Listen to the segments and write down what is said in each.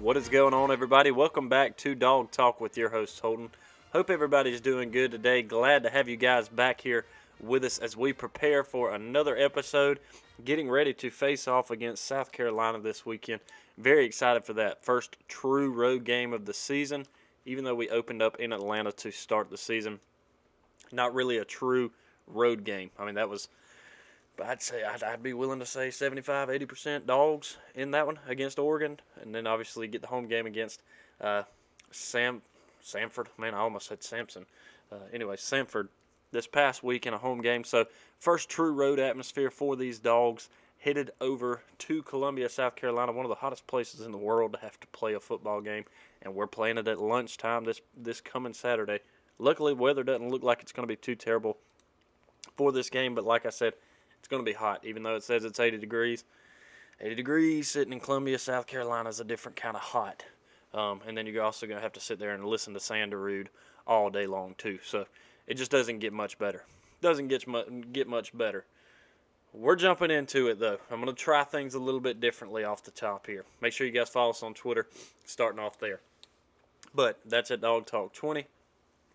What is going on, everybody? Welcome back to Dog Talk with your host, Holden. Hope everybody's doing good today. Glad to have you guys back here with us as we prepare for another episode, getting ready to face off against South Carolina this weekend. Very excited for that first true road game of the season, even though we opened up in Atlanta to start the season. Not really a true road game. I mean, that was, I'd say, I'd be willing to say 75, 80% Dogs in that one against Oregon. And then obviously get the home game against Samford. Man, I almost said Samson. Samford this past week in a home game. So first true road atmosphere for these Dogs, headed over to Columbia, South Carolina, one of the hottest places in the world to have to play a football game. And we're playing it at lunchtime this coming Saturday. Luckily, the weather doesn't look like it's going to be too terrible for this game, but like I said, it's going to be hot, even though it says it's 80 degrees. 80 degrees sitting in Columbia, South Carolina is a different kind of hot. And then you're also going to have to sit there and listen to Sandarude all day long, too. So it just doesn't get much better. Doesn't get much better. We're jumping into it, though. I'm going to try things a little bit differently off the top here. Make sure you guys follow us on Twitter, starting off there. But that's at Dog Talk 20.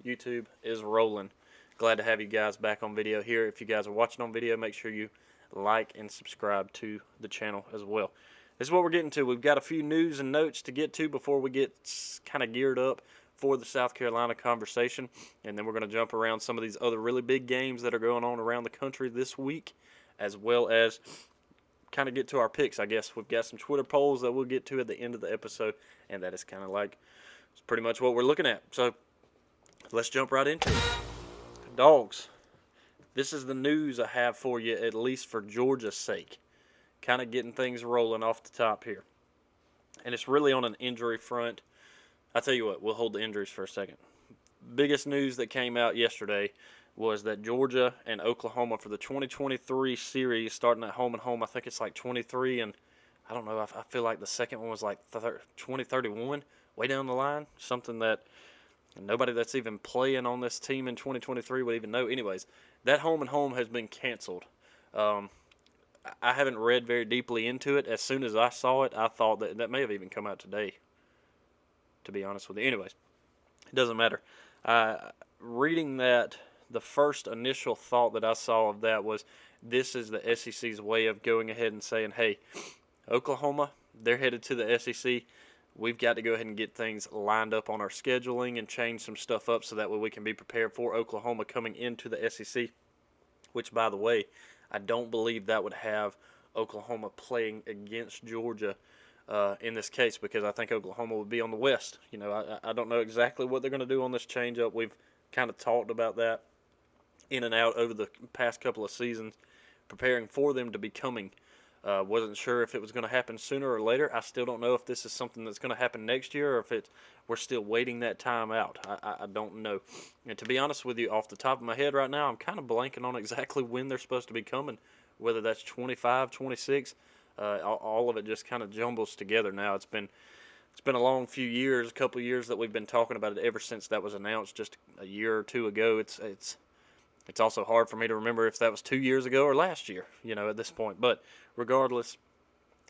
YouTube is rolling. Glad to have you guys back on video here. If you guys are watching on video, make sure you like and subscribe to the channel as well. This is what we're getting to. We've got a few news and notes to get to before we get kind of geared up for the South Carolina conversation. And then we're going to jump around some of these other really big games that are going on around the country this week, as well as kind of get to our picks, I guess. We've got some Twitter polls that we'll get to at the end of the episode, and that is kind of like, it's pretty much what we're looking at. So let's jump right into it. Dogs, this is the news I have for you, at least for Georgia's sake. Kind of getting things rolling off the top here. And it's really on an injury front. I'll tell you what, we'll hold the injuries for a second. Biggest news that came out yesterday was that Georgia and Oklahoma for the 2023 series, starting at home and home, I think it's like 23, and I don't know, I feel like the second one was like 2031, way down the line, something that nobody that's even playing on this team in 2023 would even know. Anyways, that home and home has been canceled. I haven't read very deeply into it. As soon as I saw it, I thought that may have even come out today, to be honest with you. Anyways, it doesn't matter. Reading that, the first initial thought that I saw of that was this is the SEC's way of going ahead and saying, hey, Oklahoma, they're headed to the SEC. We've got to go ahead and get things lined up on our scheduling and change some stuff up so that way we can be prepared for Oklahoma coming into the SEC, which, by the way, I don't believe that would have Oklahoma playing against Georgia in this case, because I think Oklahoma would be on the West. You know, I don't know exactly what they're going to do on this change-up. We've kind of talked about that in and out over the past couple of seasons, preparing for them to be coming. Wasn't sure if it was going to happen sooner or later. I still don't know if this is something that's going to happen next year or if we're still waiting that time out. I don't know. And to be honest with you, off the top of my head right now, I'm kind of blanking on exactly when they're supposed to be coming, whether that's 25, 26. All of it just kind of jumbles together now. It's been a long few years, a couple of years that we've been talking about it ever since that was announced just a year or two ago. It's also hard for me to remember if that was 2 years ago or last year, at this point. But regardless,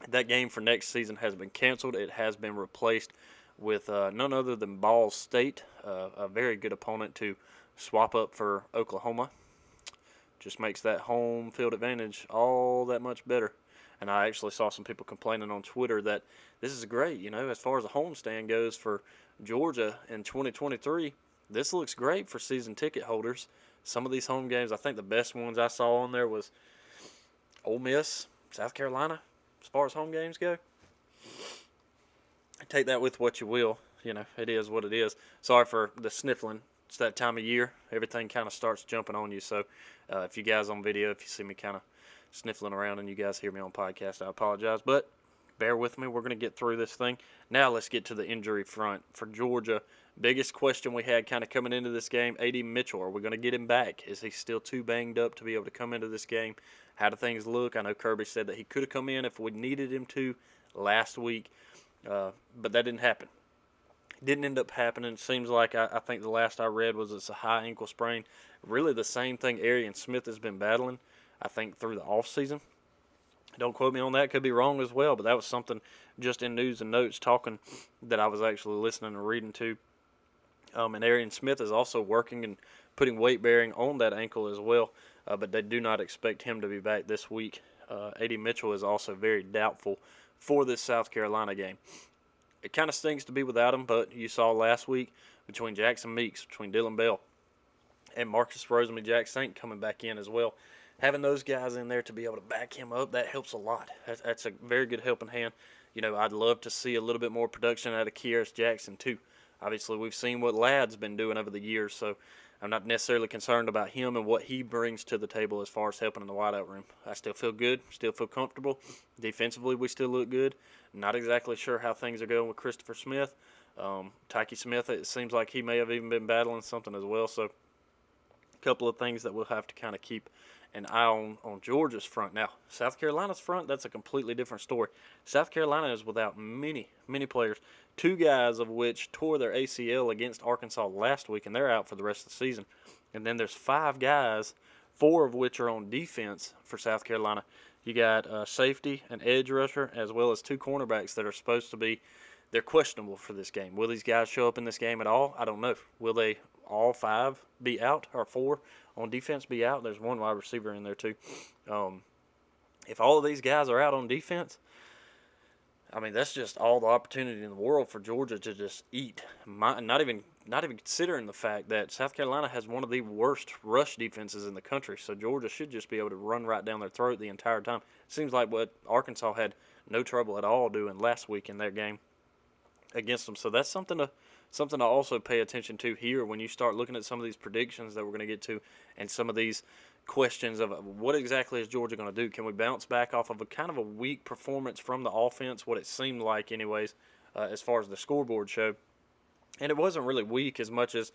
that game for next season has been canceled. It has been replaced with none other than Ball State, a very good opponent to swap up for Oklahoma. Just makes that home field advantage all that much better. And I actually saw some people complaining on Twitter that this is great, as far as the homestand goes for Georgia in 2023. This looks great for season ticket holders. Some of these home games, I think the best ones I saw on there was Ole Miss, South Carolina, as far as home games go. Take that with what you will. It is what it is. Sorry for the sniffling. It's that time of year. Everything kind of starts jumping on you. So if you guys on video, if you see me kind of sniffling around and you guys hear me on podcast, I apologize. But bear with me. We're going to get through this thing. Now let's get to the injury front for Georgia. Biggest question we had kind of coming into this game, A.D. Mitchell. Are we going to get him back? Is he still too banged up to be able to come into this game? How do things look? I know Kirby said that he could have come in if we needed him to last week, but that didn't happen. Didn't end up happening. It seems like I think the last I read was it's a high ankle sprain. Really the same thing Arian Smith has been battling, I think, through the offseason. Don't quote me on that. Could be wrong as well, but that was something just in news and notes talking that I was actually listening and reading to. And Arian Smith is also working and putting weight bearing on that ankle as well, but they do not expect him to be back this week. A.D. Mitchell is also very doubtful for this South Carolina game. It kind of stings to be without him, but you saw last week between Jackson Meeks, between Dylan Bell, and Marcus Rosemary Jack Saint coming back in as well. Having those guys in there to be able to back him up, that helps a lot. That's a very good helping hand. You know, I'd love to see a little bit more production out of Kearis Jackson too. Obviously, we've seen what Ladd's been doing over the years, so I'm not necessarily concerned about him and what he brings to the table as far as helping in the wideout room. I still feel good, still feel comfortable. Defensively, we still look good. Not exactly sure how things are going with Christopher Smith. Tyke Smith, it seems like he may have even been battling something as well, so a couple of things that we'll have to kind of keep an eye on Georgia's front. Now, South Carolina's front, that's a completely different story. South Carolina is without many players, two guys of which tore their ACL against Arkansas last week, and they're out for the rest of the season. And then there's five guys, four of which are on defense for South Carolina. You got a safety, an edge rusher, as well as two cornerbacks that are supposed to be, they're questionable for this game. Will these guys show up in this game at all? I don't know. Will they all five be out, or four on defense be out? There's one wide receiver in there too. If all of these guys are out on defense, I mean, that's just all the opportunity in the world for Georgia to just eat. Not even considering the fact that South Carolina has one of the worst rush defenses in the country. So Georgia should just be able to run right down their throat the entire time. Seems like what Arkansas had no trouble at all doing last week in their game against them. So that's something to also pay attention to here when you start looking at some of these predictions that we're going to get to, and some of these questions of what exactly is Georgia going to do. Can we bounce back off of a kind of a weak performance from the offense, what it seemed like anyways, as far as the scoreboard showed. And it wasn't really weak as much as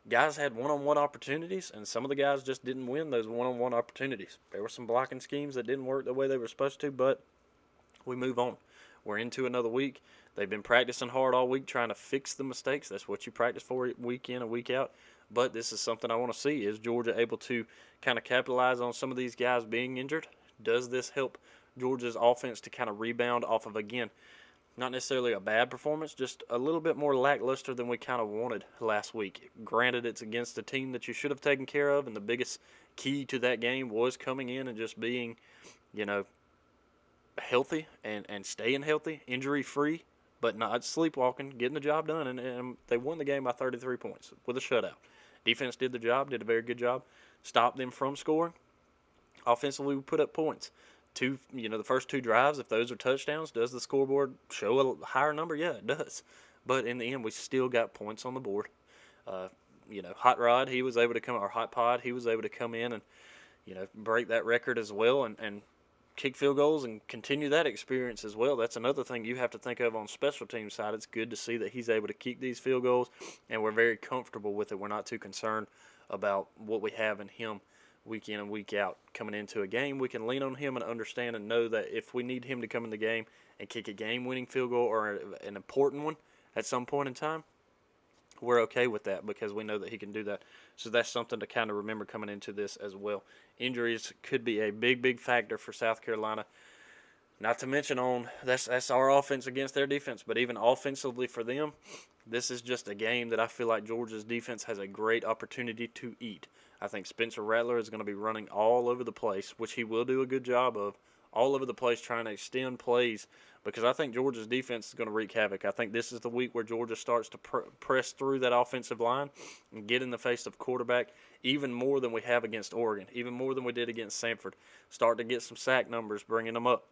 guys had one-on-one opportunities, and some of the guys just didn't win those one-on-one opportunities. There were some blocking schemes that didn't work the way they were supposed to, but we move on. We're into another week. They've been practicing hard all week trying to fix the mistakes. That's what you practice for week in and week out. But this is something I want to see. Is Georgia able to kind of capitalize on some of these guys being injured? Does this help Georgia's offense to kind of rebound off of, again, not necessarily a bad performance, just a little bit more lackluster than we kind of wanted last week? Granted, it's against a team that you should have taken care of, and the biggest key to that game was coming in and just being, healthy and staying healthy, injury-free, but not sleepwalking, getting the job done, and they won the game by 33 points with a shutout. Defense did the job, did a very good job, stopped them from scoring. Offensively, we put up points. The first two drives, if those are touchdowns, does the scoreboard show a higher number? Yeah, it does. But in the end, we still got points on the board. Hot Rod, he was able to come, or Hot Pod, he was able to come in and, break that record as well and kick field goals and continue that experience as well. That's another thing you have to think of on special team side. It's good to see that he's able to kick these field goals, and we're very comfortable with it. We're not too concerned about what we have in him week in and week out. Coming into a game, we can lean on him and understand and know that if we need him to come in the game and kick a game-winning field goal or an important one at some point in time, we're okay with that because we know that he can do that. So that's something to kind of remember coming into this as well. Injuries could be a big factor for South Carolina. Not to mention that's our offense against their defense, but even offensively for them, this is just a game that I feel like Georgia's defense has a great opportunity to eat. I think Spencer Rattler is going to be running all over the place, which he will do a good job of, all over the place trying to extend plays, because I think Georgia's defense is going to wreak havoc. I think this is the week where Georgia starts to press through that offensive line and get in the face of quarterback even more than we have against Oregon, even more than we did against Samford. Start to get some sack numbers, bringing them up.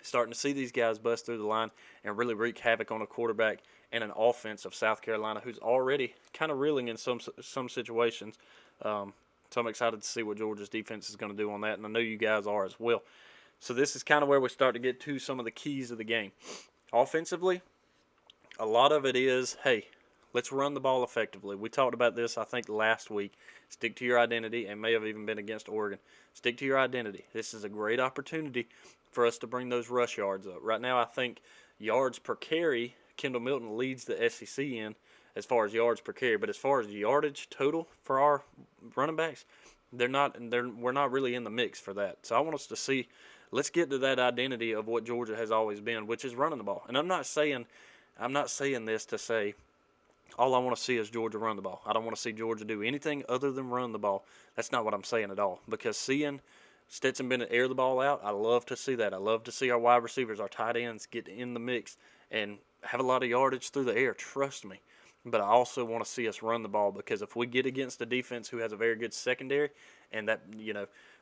Starting to see these guys bust through the line and really wreak havoc on a quarterback and an offense of South Carolina who's already kind of reeling in some situations. So I'm excited to see what Georgia's defense is going to do on that, and I know you guys are as well. So this is kind of where we start to get to some of the keys of the game. Offensively, a lot of it is, hey, let's run the ball effectively. We talked about this, I think, last week. Stick to your identity, and may have even been against Oregon. Stick to your identity. This is a great opportunity for us to bring those rush yards up. Right now, I think yards per carry, Kendall Milton leads the SEC in as far as yards per carry. But as far as yardage total for our running backs, we're not really in the mix for that. So I want us to see let's get to that identity of what Georgia has always been, which is running the ball. And I'm not saying this to say all I want to see is Georgia run the ball. I don't want to see Georgia do anything other than run the ball. That's not what I'm saying at all. Because seeing Stetson Bennett air the ball out, I love to see that. I love to see our wide receivers, our tight ends get in the mix and have a lot of yardage through the air. Trust me. But I also want to see us run the ball, because if we get against a defense who has a very good secondary and that,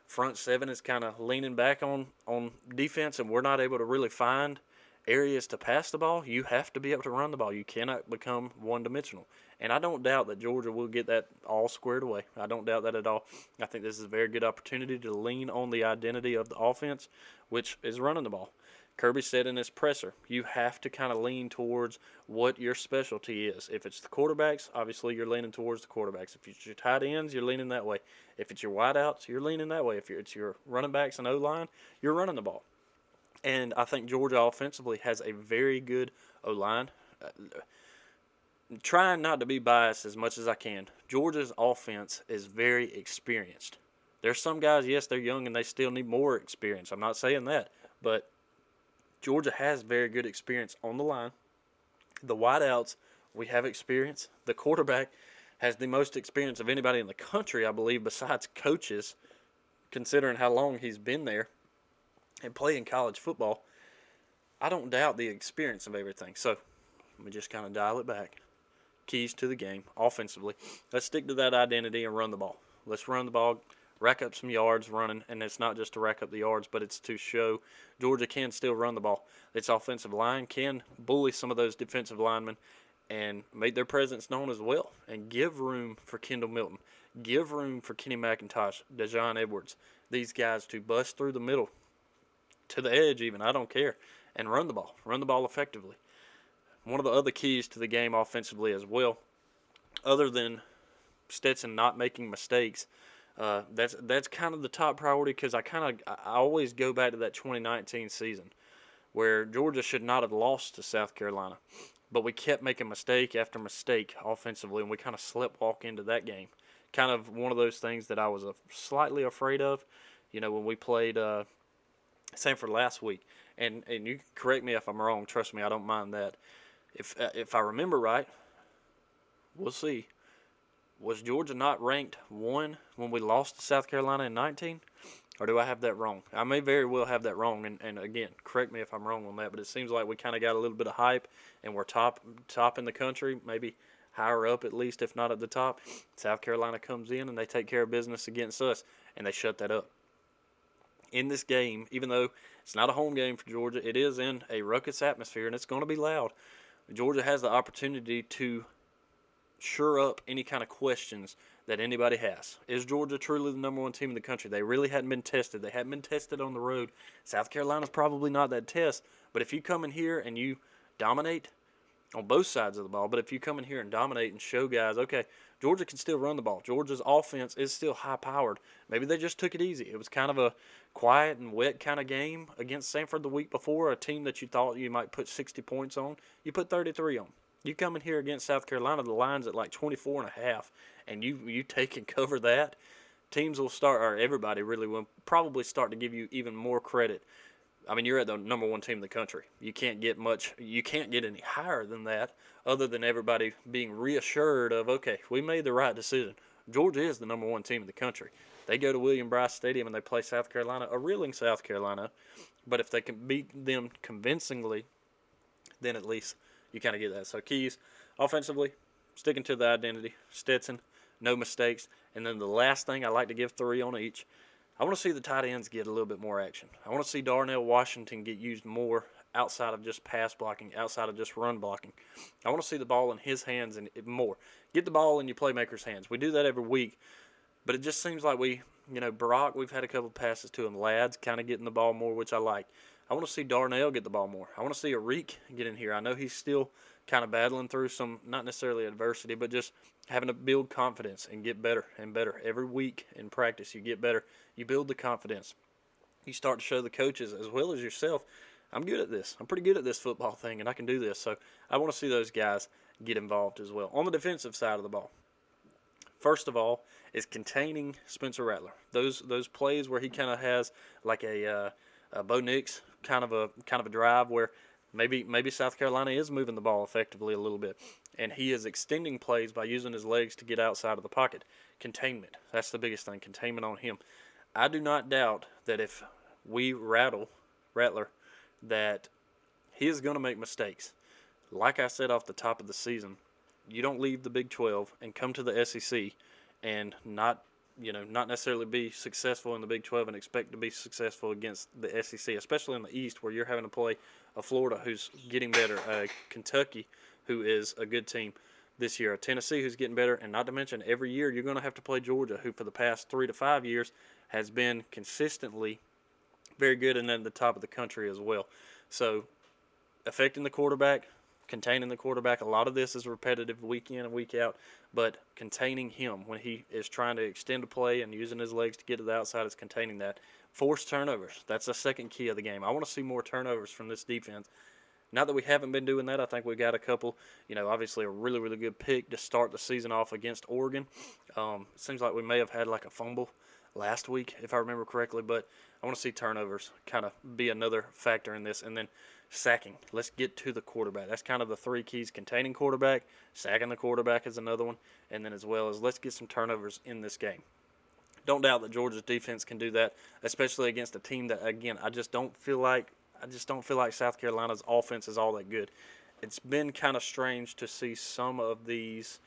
front seven is kind of leaning back on defense and we're not able to really find areas to pass the ball, you have to be able to run the ball. You cannot become one-dimensional. And I don't doubt that Georgia will get that all squared away. I don't doubt that at all. I think this is a very good opportunity to lean on the identity of the offense, which is running the ball. Kirby said in his presser, you have to kind of lean towards what your specialty is. If it's the quarterbacks, obviously you're leaning towards the quarterbacks. If it's your tight ends, you're leaning that way. If it's your wideouts, you're leaning that way. If it's your running backs and O-line, you're running the ball. And I think Georgia offensively has a very good O-line. Trying not to be biased as much as I can, Georgia's offense is very experienced. There's some guys, yes, they're young and they still need more experience. I'm not saying that. But Georgia has very good experience on the line. The wideouts, we have experience. The quarterback has the most experience of anybody in the country, I believe, besides coaches, considering how long he's been there and playing college football. I don't doubt the experience of everything. So let me just kind of dial it back. Keys to the game offensively. Let's stick to that identity and run the ball. Let's run the ball, rack up some yards running, and it's not just to rack up the yards, but it's to show Georgia can still run the ball. Its offensive line can bully some of those defensive linemen and make their presence known as well, and give room for Kendall Milton, give room for Kenny McIntosh, Dejon Edwards, these guys to bust through the middle, to the edge even, I don't care, and run the ball effectively. One of the other keys to the game offensively as well, other than Stetson not making mistakes, that's kind of the top priority, because I always go back to that 2019 season where Georgia should not have lost to South Carolina, but we kept making mistake after mistake offensively, and we kind of sleptwalk into that game. Kind of one of those things that I was slightly afraid of, when we played Sanford last week. And you correct me if I'm wrong. Trust me, I don't mind that. If I remember right, we'll see. Was Georgia not ranked 1 when we lost to South Carolina in 19? Or do I have that wrong? I may very well have that wrong. And again, correct me if I'm wrong on that. But it seems like we kind of got a little bit of hype, and we're top in the country, maybe higher up at least, if not at the top. South Carolina comes in and they take care of business against us, and they shut that up. In this game, even though it's not a home game for Georgia, it is in a ruckus atmosphere, and it's going to be loud. Georgia has the opportunity to shore up any kind of questions that anybody has. Is Georgia truly the number 1 team in the country? They really hadn't been tested. They hadn't been tested on the road. South Carolina's probably not that test, but if you come in here and you dominate on both sides of the ball, but if you come in here and dominate and show guys, okay, Georgia can still run the ball. Georgia's offense is still high-powered. Maybe they just took it easy. It was kind of a quiet and wet kind of game against Sanford the week before, a team that you thought you might put 60 points on. You put 33 on. You come in here against South Carolina, the line's at like 24.5, and you take and cover that, teams will start, or everybody really will probably start to give you even more credit. I mean, you're at the number 1 team in the country. You can't get any higher than that, other than everybody being reassured of, okay, we made the right decision. Georgia is the number 1 team in the country. They go to William Bryce Stadium and they play South Carolina, a reeling South Carolina. But if they can beat them convincingly, then at least you kind of get that. So keys, offensively, sticking to the identity. Stetson, no mistakes. And then the last thing, I like to give 3 on each. I want to see the tight ends get a little bit more action. I want to see Darnell Washington get used more outside of just pass blocking, outside of just run blocking. I want to see the ball in his hands and more. Get the ball in your playmakers' hands. We do that every week, but it just seems like Brock, we've had a couple of passes to him. Ladd's kind of getting the ball more, which I like. I want to see Darnell get the ball more. I want to see Arik get in here. I know he's still kind of battling through some, not necessarily adversity, but just having to build confidence and get better and better. Every week in practice, you get better. You build the confidence. You start to show the coaches as well as yourself, I'm good at this. I'm pretty good at this football thing, and I can do this. So I want to see those guys get involved as well. On the defensive side of the ball, first of all, is containing Spencer Rattler. Those plays where he kind of has like a Bo Nix kind of a drive where maybe South Carolina is moving the ball effectively a little bit, and he is extending plays by using his legs to get outside of the pocket. Containment, that's the biggest thing. Containment on him. I do not doubt that if we Rattler, that he is going to make mistakes. Like I said off the top of the season, you don't leave the Big 12 and come to the SEC and not necessarily be successful in the Big 12 and expect to be successful against the SEC, especially in the East where you're having to play a Florida who's getting better, a Kentucky who is a good team this year, a Tennessee who's getting better, and not to mention every year you're going to have to play Georgia, who for the past 3 to 5 years has been consistently very good and at the top of the country as well. So affecting the quarterback, containing the quarterback, a lot of this is repetitive week in and week out, but containing him when he is trying to extend a play and using his legs to get to the outside is containing that. Force turnovers, that's the second key of the game. I want to see more turnovers from this defense. Not that we haven't been doing that. I think we got a couple, obviously a really, really good pick to start the season off against Oregon. It seems like we may have had like a fumble last week, if I remember correctly, but I want to see turnovers kind of be another factor in this. And then sacking. Let's get to the quarterback. That's kind of the three keys: containing quarterback, sacking the quarterback is another one, and then as well as let's get some turnovers in this game. Don't doubt that Georgia's defense can do that, especially against a team that, again, I just don't feel like South Carolina's offense is all that good. It's been kind of strange to see some of these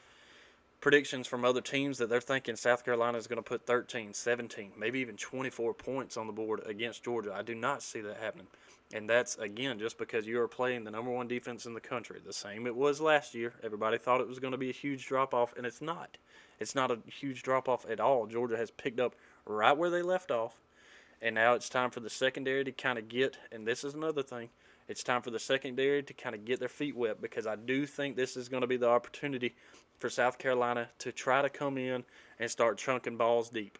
predictions from other teams that they're thinking South Carolina is going to put 13, 17, maybe even 24 points on the board against Georgia. I do not see that happening. And that's, again, just because you are playing the number one defense in the country. The same it was last year. Everybody thought it was going to be a huge drop-off, and it's not. It's not a huge drop-off at all. Georgia has picked up right where they left off, and now it's time for the secondary to kind of get, and this is another thing, it's time for the secondary to kind of get their feet wet, because I do think this is going to be the opportunity for South Carolina to try to come in and start chunking balls deep.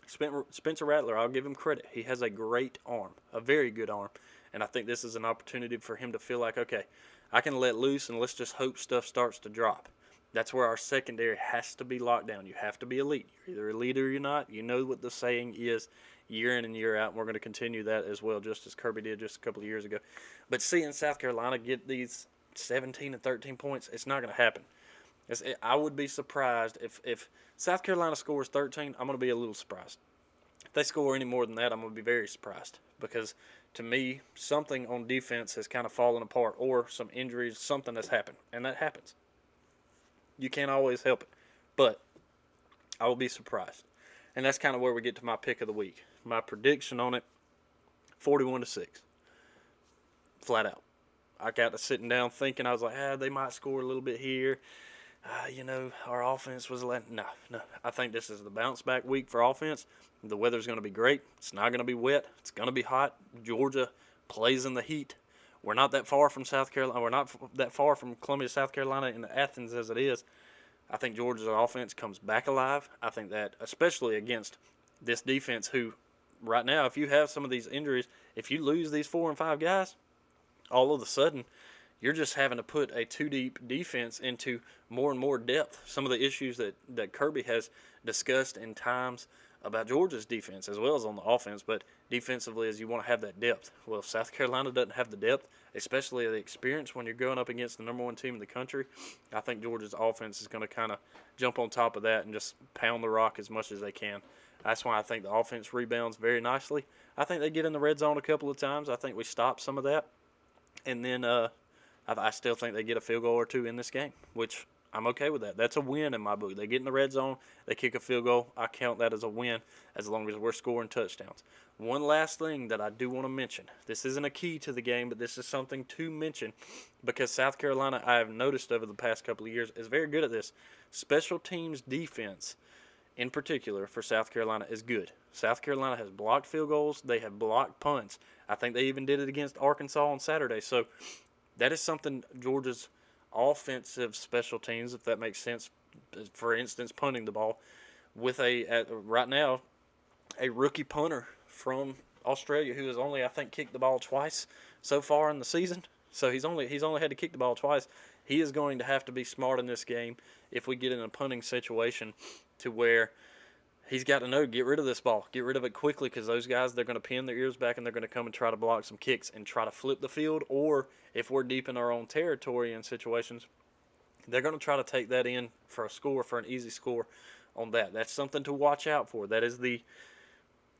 Spencer Rattler, I'll give him credit. He has a great arm, a very good arm. And I think this is an opportunity for him to feel like, okay, I can let loose and let's just hope stuff starts to drop. That's where our secondary has to be locked down. You have to be elite. You're either elite or you're not. You know what the saying is year in and year out, and we're going to continue that as well, just as Kirby did just a couple of years ago. But seeing South Carolina get these 17 and 13 points, it's not going to happen. I would be surprised if South Carolina scores 13, I'm going to be a little surprised. If they score any more than that, I'm going to be very surprised, because to me, something on defense has kind of fallen apart, or some injuries, something has happened, and that happens. You can't always help it, but I will be surprised. And that's kind of where we get to my pick of the week. My prediction on it, 41-6, flat out. I got to sitting down thinking, I was like, they might score a little bit here. Our offense was no. I think this is the bounce back week for offense. The weather's going to be great. It's not going to be wet. It's going to be hot. Georgia plays in the heat. We're not that far from South Carolina. We're not that far from Columbia, South Carolina, in Athens as it is. I think Georgia's offense comes back alive. I think that, especially against this defense, who right now, if you have some of these injuries, if you lose these 4 and 5 guys, all of a sudden, you're just having to put a two-deep defense into more and more depth. Some of the issues that Kirby has discussed in times about Georgia's defense as well as on the offense, but defensively is you want to have that depth. Well, if South Carolina doesn't have the depth, especially the experience when you're going up against the number one team in the country, I think Georgia's offense is going to kind of jump on top of that and just pound the rock as much as they can. That's why I think the offense rebounds very nicely. I think they get in the red zone a couple of times. I think we stop some of that. And then I still think they get a field goal or two in this game, which I'm okay with that. That's a win in my book. They get in the red zone, they kick a field goal. I count that as a win as long as we're scoring touchdowns. One last thing that I do want to mention. This isn't a key to the game, but this is something to mention because South Carolina, I have noticed over the past couple of years, is very good at this. Special teams defense, in particular for South Carolina, is good. South Carolina has blocked field goals. They have blocked punts. I think they even did it against Arkansas on Saturday. So that is something Georgia's offensive special teams, if that makes sense, for instance, punting the ball, with right now, a rookie punter from Australia who has only, I think, kicked the ball twice so far in the season. So he's only had to kick the ball twice. He is going to have to be smart in this game if we get in a punting situation to where he's got to know, get rid of this ball. Get rid of it quickly because those guys, they're going to pin their ears back and they're going to come and try to block some kicks and try to flip the field. Or if we're deep in our own territory in situations, they're going to try to take that in for a score, for an easy score on that. That's something to watch out for.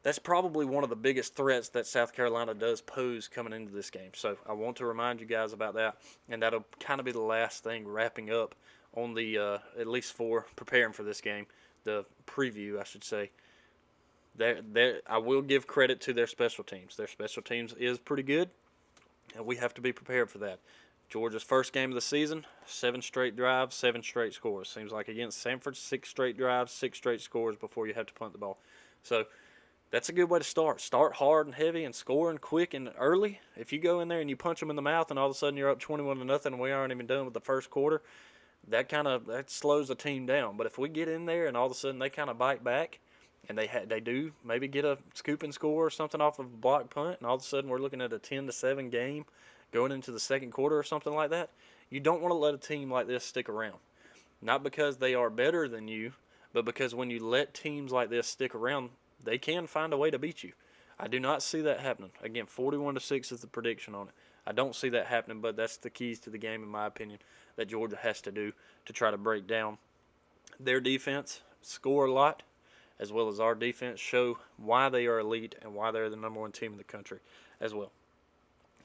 That's probably one of the biggest threats that South Carolina does pose coming into this game. So I want to remind you guys about that, and that'll kind of be the last thing wrapping up on the at least for preparing for this game, the preview, I should say. I will give credit to their special teams. Their special teams is pretty good, and we have to be prepared for that. Georgia's first game of the season, 7 straight drives, 7 straight scores. Seems like against Samford, 6 straight drives, 6 straight scores before you have to punt the ball. So that's a good way to start. Start hard and heavy and scoring quick and early. If you go in there and you punch them in the mouth and all of a sudden you're up 21-0 and we aren't even done with the first quarter, that slows the team down. But if we get in there and all of a sudden they kind of bite back and they do maybe get a scoop and score or something off of a block punt, and all of a sudden we're looking at a 10-7 game going into the second quarter or something like that, you don't want to let a team like this stick around. Not because they are better than you, but because when you let teams like this stick around, they can find a way to beat you. I do not see that happening. Again, 41-6 is the prediction on it. I don't see that happening, but that's the keys to the game, in my opinion, that Georgia has to do to try to break down their defense, score a lot, as well as our defense, show why they are elite and why they're the number 1 team in the country as well.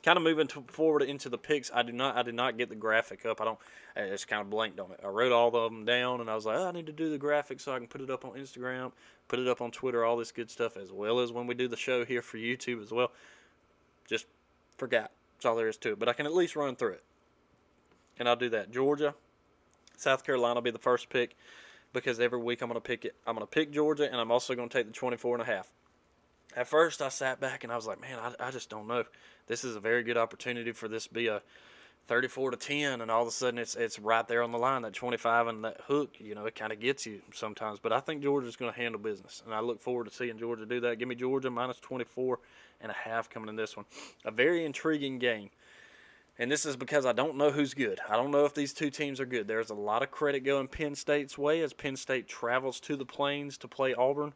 Kind of moving forward into the picks, I did not get the graphic up. I just kind of blanked on it. I wrote all of them down, and I was like, I need to do the graphic so I can put it up on Instagram, put it up on Twitter, all this good stuff, as well as when we do the show here for YouTube as well. Just forgot. That's all there is to it. But I can at least run through it. And I'll do that. Georgia, South Carolina will be the first pick because every week I'm going to pick it. I'm going to pick Georgia, and I'm also going to take the 24.5. At first, I sat back and I was like, man, I just don't know. This is a very good opportunity for this to be a 34-10, and all of a sudden it's right there on the line, that 25 and that hook. It kind of gets you sometimes. But I think Georgia's going to handle business, and I look forward to seeing Georgia do that. Give me Georgia minus 24.5 coming in this one. A very intriguing game. And this is because I don't know who's good. I don't know if these two teams are good. There's a lot of credit going Penn State's way as Penn State travels to the Plains to play Auburn.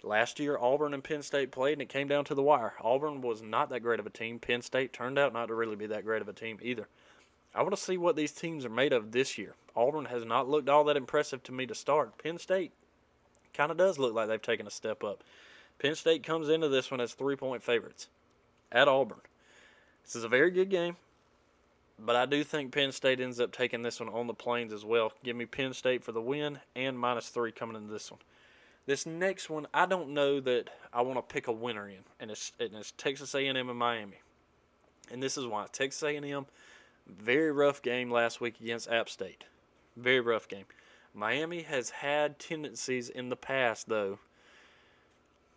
Last year, Auburn and Penn State played, and it came down to the wire. Auburn was not that great of a team. Penn State turned out not to really be that great of a team either. I want to see what these teams are made of this year. Auburn has not looked all that impressive to me to start. Penn State kind of does look like they've taken a step up. Penn State comes into this one as 3-point favorites at Auburn. This is a very good game, but I do think Penn State ends up taking this one on the Plains as well. Give me Penn State for the win and -3 coming into this one. This next one, I don't know that I want to pick a winner in, and it's Texas A&M and Miami. And this is why. Texas A&M, very rough game last week against App State. Very rough game. Miami has had tendencies in the past, though,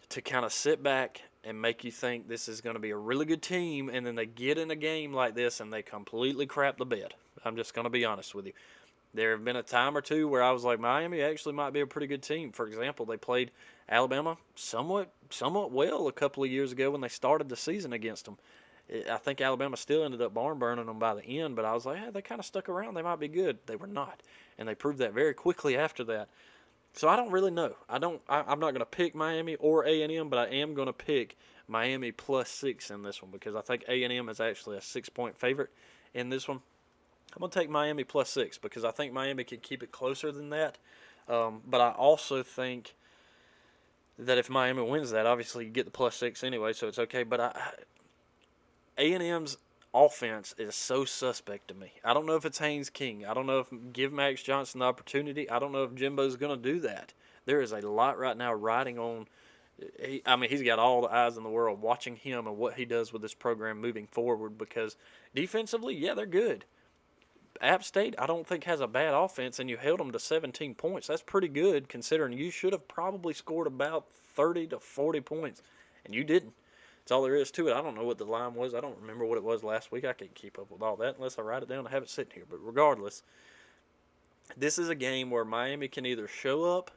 to kind of sit back and make you think this is going to be a really good team, and then they get in a game like this and they completely crap the bed. I'm just going to be honest with you. There have been a time or two where I was like, Miami actually might be a pretty good team. For example, they played Alabama somewhat well a couple of years ago when they started the season against them. I think Alabama still ended up barn burning them by the end, but I was like, hey, they kind of stuck around. They might be good. They were not, and they proved that very quickly after that. So I don't really know. I'm not going to pick Miami or A&M, but I am going to pick Miami +6 in this one because I think A&M is actually a 6-point favorite in this one. I'm going to take Miami +6 because I think Miami can keep it closer than that. But I also think that if Miami wins that, obviously you get the +6 anyway, so it's okay. But A&M's offense is so suspect to me. I don't know if it's Haynes King. I don't know if give Max Johnson the opportunity. I don't know if Jimbo's going to do that. There is a lot right now riding on. He's got all the eyes in the world watching him and what he does with this program moving forward because defensively, yeah, they're good. App State, I don't think, has a bad offense, and you held them to 17 points. That's pretty good considering you should have probably scored about 30 to 40 points, and you didn't. That's all there is to it. I don't know what the line was. I don't remember what it was last week. I can't keep up with all that unless I write it down and have it sitting here. But regardless, this is a game where Miami can either show up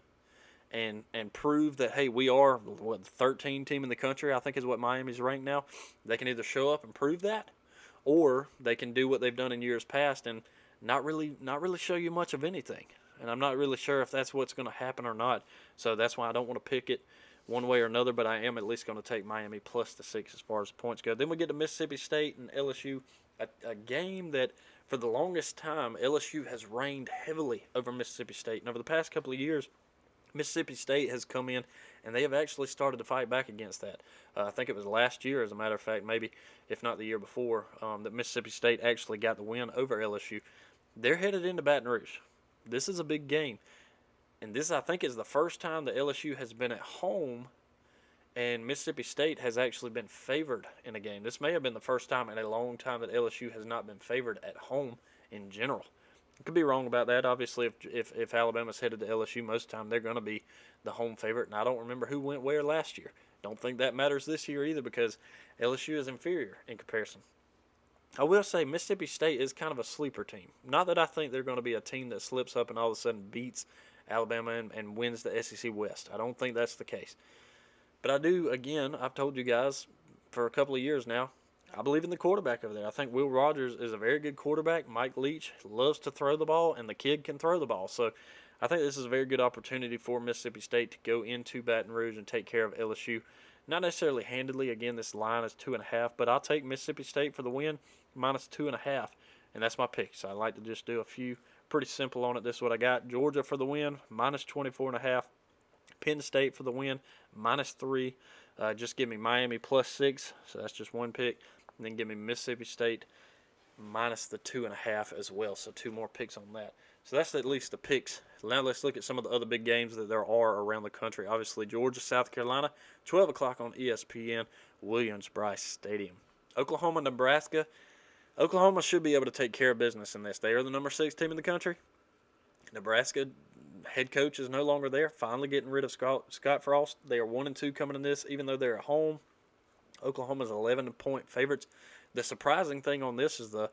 and prove that, hey, we are the 13 team in the country, I think is what Miami's ranked now. They can either show up and prove that, or they can do what they've done in years past and not really show you much of anything. and I'm not really sure if that's what's going to happen or not. So that's why I don't want to pick it one way or another, but I am at least going to take Miami plus the 6 as far as points go. Then we get to Mississippi State and LSU, a game that for the longest time LSU has reigned heavily over Mississippi State. And over the past couple of years, Mississippi State has come in, and they have actually started to fight back against that. I think it was last year, as a matter of fact, maybe if not the year before, that Mississippi State actually got the win over LSU. They're headed into Baton Rouge. This is a big game. And this, I think, is the first time that LSU has been at home and Mississippi State has actually been favored in a game. This may have been the first time in a long time that LSU has not been favored at home in general. I could be wrong about that. Obviously, if Alabama's headed to LSU, most of the time they're going to be the home favorite. And I don't remember who went where last year. Don't think that matters this year either because LSU is inferior in comparison. I will say Mississippi State is kind of a sleeper team. Not that I think they're going to be a team that slips up and all of a sudden beats Alabama and wins the SEC West. I don't think that's the case. But I do, again, I've told you guys for a couple of years now, I believe in the quarterback over there. I think Will Rogers is a very good quarterback. Mike Leach loves to throw the ball, and the kid can throw the ball. So I think this is a very good opportunity for Mississippi State to go into Baton Rouge and take care of LSU. Not necessarily handedly. Again, this line is 2.5, but I'll take Mississippi State for the win, minus 2.5, and that's my pick. So I like to just do a few pretty simple on it. This is what I got. Georgia for the win, minus 24.5. Penn State for the win, minus 3. Just give me Miami plus 6, so that's just one pick. And then give me Mississippi State minus the 2.5 as well. So 2 more picks on that. So that's at least the picks. Now let's look at some of the other big games that there are around the country. Obviously, Georgia, South Carolina, 12 o'clock on ESPN, Williams-Brice Stadium. Oklahoma, Nebraska. Oklahoma should be able to take care of business in this. They are the number 6 team in the country. Nebraska head coach is no longer there. Finally getting rid of Scott Frost. They are 1-2 coming in this, even though they're at home. Oklahoma's 11-point favorites. The surprising thing on this is the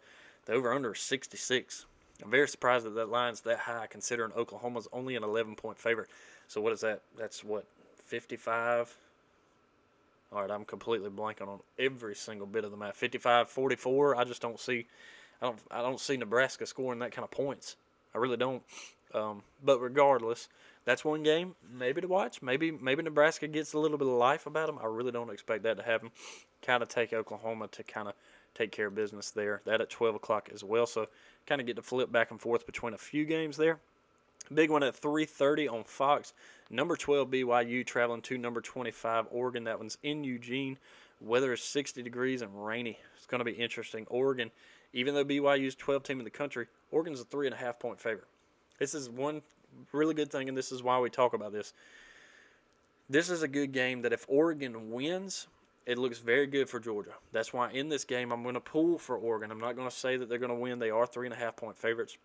over-under is 66. I'm very surprised that line's that high, considering Oklahoma's only an 11-point favorite. So what is that? That's what, 55? All right, I'm completely blanking on every single bit of the math. 55-44. I just don't see. I don't see Nebraska scoring that kind of points. I really don't. But regardless, that's one game maybe to watch. Maybe Nebraska gets a little bit of life about them. I really don't expect that to happen. Kind of take Oklahoma to kind of take care of business there. That at 12 o'clock as well. So kind of get to flip back and forth between a few games there. Big one at 3:30 on Fox. Number 12 BYU traveling to number 25 Oregon. That one's in Eugene. Weather is 60 degrees and rainy. It's going to be interesting. Oregon, even though BYU's 12th team in the country, Oregon's a 3.5-point favorite. This is one really good thing, and this is why we talk about this. This is a good game that if Oregon wins, it looks very good for Georgia. That's why in this game I'm going to pull for Oregon. I'm not going to say that they're going to win. They are 3.5-point favorites.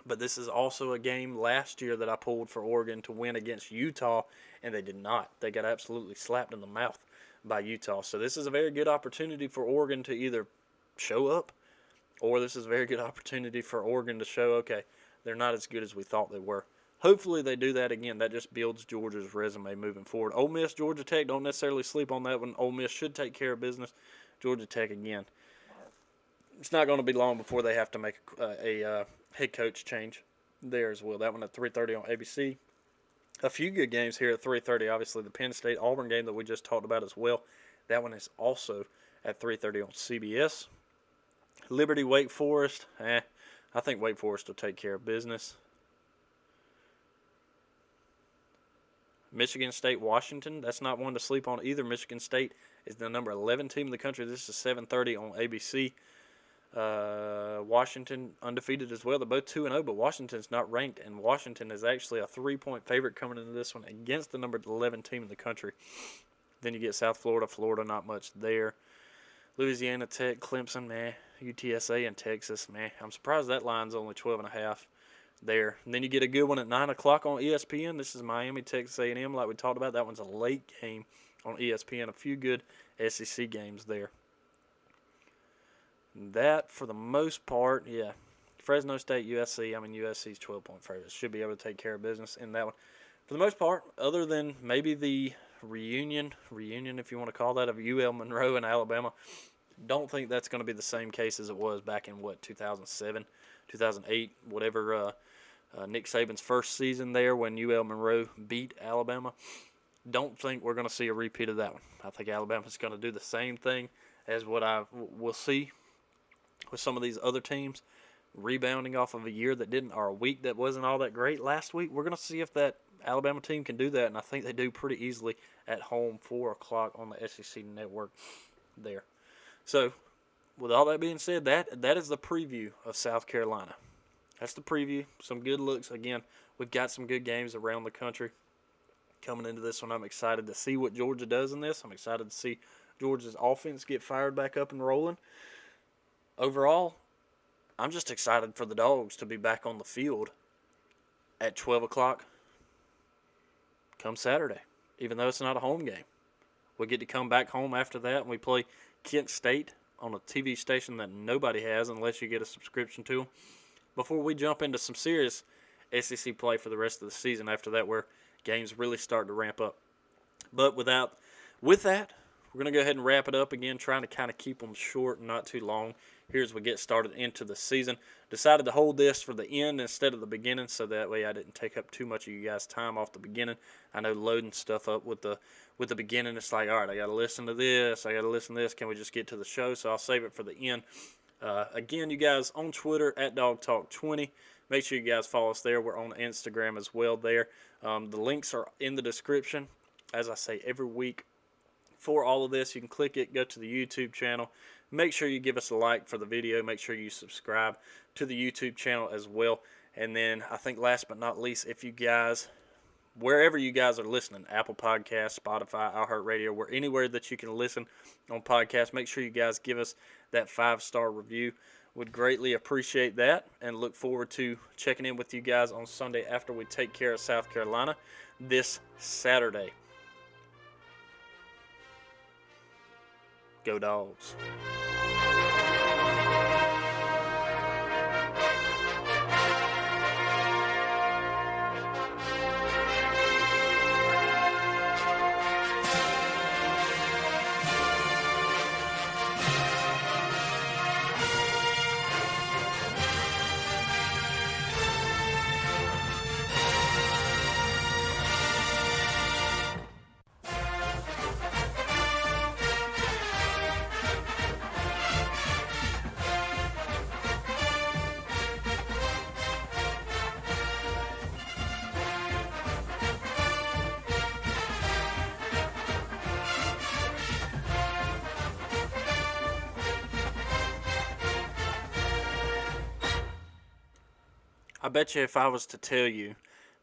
But this is also a game last year that I pulled for Oregon to win against Utah, and they did not. They got absolutely slapped in the mouth by Utah. So this is a very good opportunity for Oregon to either show up, or this is a very good opportunity for Oregon to show, okay, they're not as good as we thought they were. Hopefully they do that again. That just builds Georgia's resume moving forward. Ole Miss, Georgia Tech, don't necessarily sleep on that one. Ole Miss should take care of business. Georgia Tech again. It's not going to be long before they have to make a head coach change there as well. That one at 3:30 on ABC. A few good games here at 3:30. Obviously, the Penn State-Auburn game that we just talked about as well. That one is also at 3:30 on CBS. Liberty, Wake Forest. I think Wake Forest will take care of business. Michigan State, Washington. That's not one to sleep on either. Michigan State is the number 11 team in the country. This is 7:30 on ABC. Washington undefeated as well. They're both 2-0, but Washington's not ranked, and Washington is actually a 3-point favorite coming into this one against the number 11 team in the country. Then you get South Florida. Florida, not much there. Louisiana Tech, Clemson, meh. UTSA and Texas, meh. I'm surprised that line's only 12.5 there. And then you get a good one at 9 o'clock on ESPN. This is Miami, Texas A&M, like we talked about. That one's a late game on ESPN. A few good SEC games there. That, for the most part, yeah. Fresno State, USC. I mean, USC's 12-point favorites. Should be able to take care of business in that one. For the most part, other than maybe the reunion if you want to call that, of UL Monroe and Alabama, don't think that's going to be the same case as it was back in, 2007, 2008, whatever Nick Saban's first season there when UL Monroe beat Alabama. Don't think we're going to see a repeat of that one. I think Alabama's going to do the same thing as what we'll see with some of these other teams, rebounding off of a year that didn't, or a week that wasn't all that great last week. We're going to see if that Alabama team can do that, and I think they do pretty easily at home, 4 o'clock on the SEC Network there. So, with all that being said, that is the preview of South Carolina. That's the preview. Some good looks. Again, we've got some good games around the country coming into this one. I'm excited to see what Georgia does in this. I'm excited to see Georgia's offense get fired back up and rolling. Overall, I'm just excited for the Dogs to be back on the field at 12 o'clock come Saturday, even though it's not a home game. We get to come back home after that, and we play Kent State on a TV station that nobody has unless you get a subscription to them, before we jump into some serious SEC play for the rest of the season after that, where games really start to ramp up. But with that, we're going to go ahead and wrap it up again, trying to kind of keep them short and not too long here as we get started into the season. Decided to hold this for the end instead of the beginning, so that way I didn't take up too much of you guys' time off the beginning. I know loading stuff up with the beginning, it's like, all right, I got to listen to this, can we just get to the show? So I'll save it for the end. Again, you guys on Twitter at DogTalk20. Make sure you guys follow us there. We're on Instagram as well there. The links are in the description, as I say every week. For all of this, you can click it, go to the YouTube channel. Make sure you give us a like for the video. Make sure you subscribe to the YouTube channel as well. And then I think last but not least, if you guys, wherever you guys are listening, Apple Podcasts, Spotify, iHeartRadio, where anywhere that you can listen on podcasts, make sure you guys give us that 5-star review. Would greatly appreciate that, and look forward to checking in with you guys on Sunday after we take care of South Carolina this Saturday. Go Dogs. I bet you if I was to tell you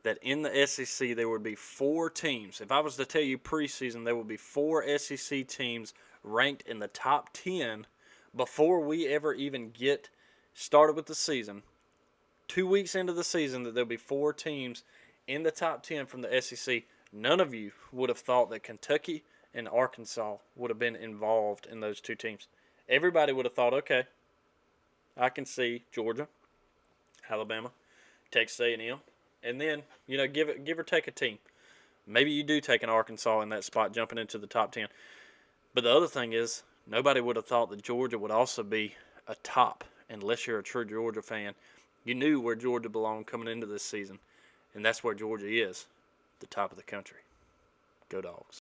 that in the SEC there would be 4 teams, if I was to tell you preseason there would be 4 SEC teams ranked in the top 10 before we ever even get started with the season, 2 weeks into the season, that there'll be 4 teams in the top 10 from the SEC, none of you would have thought that Kentucky and Arkansas would have been involved in those 2 teams. Everybody would have thought, okay, I can see Georgia, Alabama, Texas A&M, and then, give or take a team. Maybe you do take an Arkansas in that spot, jumping into the top 10. But the other thing is, nobody would have thought that Georgia would also be a top, unless you're a true Georgia fan. You knew where Georgia belonged coming into this season, and that's where Georgia is, the top of the country. Go Dogs.